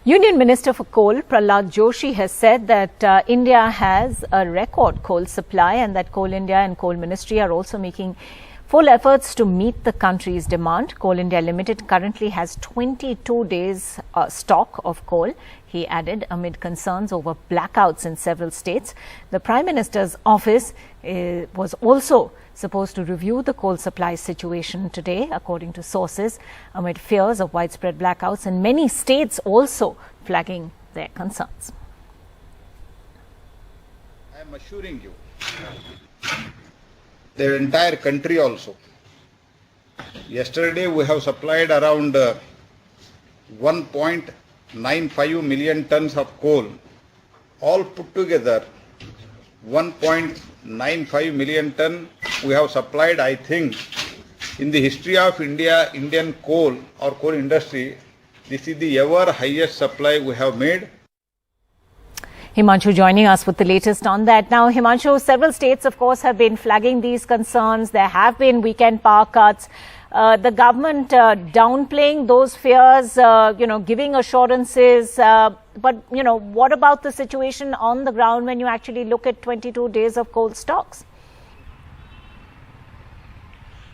Union Minister for Coal, Prahlad Joshi, has said that India has a record coal supply and that Coal India and Coal Ministry are also making full efforts to meet the country's demand. Coal India Limited currently has 22 days stock of coal, he added, amid concerns over blackouts in several states. The Prime Minister's office was also supposed to review the coal supply situation today, according to sources, amid fears of widespread blackouts and many states also flagging their concerns. I am assuring you, the entire country also. Yesterday we have supplied around 1.95 million tons of coal. All put together, 1.95 million ton we have supplied. I think in the history of Indian coal or coal industry, this is the ever highest supply we have made. Himanshu joining us with the latest on that. Now, Himanshu, several states, of course, have been flagging these concerns. There have been weekend power cuts. The government downplaying those fears, giving assurances. But, what about the situation on the ground when you actually look at 22 days of coal stocks?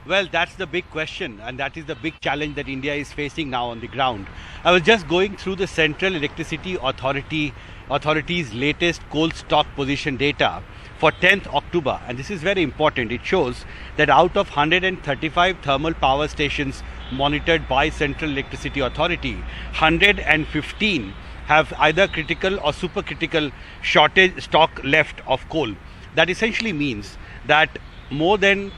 Well, that's the big question, and that is the big challenge that India is facing now on the ground. I was just going through the Central Electricity Authority's latest coal stock position data for 10th October, and this is very important. It shows that out of 135 thermal power stations monitored by Central Electricity Authority, 115 have either critical or supercritical shortage stock left of coal. That essentially means that more than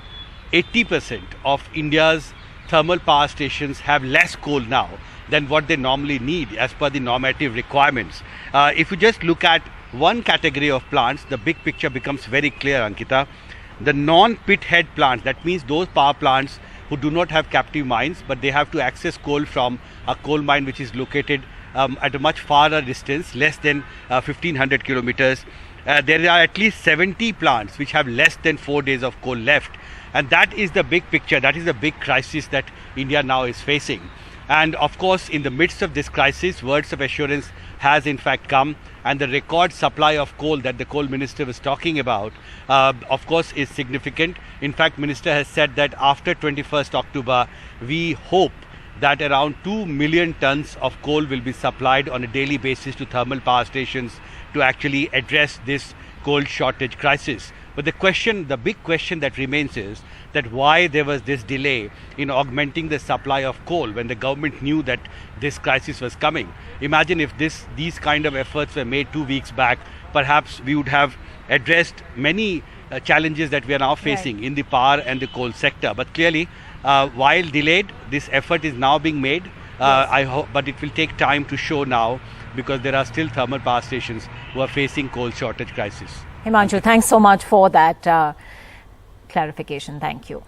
80% of India's thermal power stations have less coal now than what they normally need as per the normative requirements. If you just look at one category of plants, the big picture becomes very clear, Ankita. The non-pit head plants, that means those power plants who do not have captive mines, but they have to access coal from a coal mine which is located at a much farther distance, less than 1500 kilometers. There are at least 70 plants which have less than 4 days of coal left. And that is the big picture, that is the big crisis that India now is facing. And of course, in the midst of this crisis, words of assurance has in fact come, and the record supply of coal that the coal minister was talking about, of course, is significant. In fact, minister has said that after 21st October, we hope that around 2 million tons of coal will be supplied on a daily basis to thermal power stations to actually address this coal shortage crisis. But the big question that remains is that why there was this delay in augmenting the supply of coal when the government knew that this crisis was coming. Imagine if these kind of efforts were made 2 weeks back, perhaps we would have addressed many challenges that we are now facing in the power and the coal sector. But clearly, while delayed, this effort is now being made. I hope, but it will take time to show now, because there are still thermal power stations who are facing coal shortage crisis. Himanshu, thanks so much for that clarification. Thank you.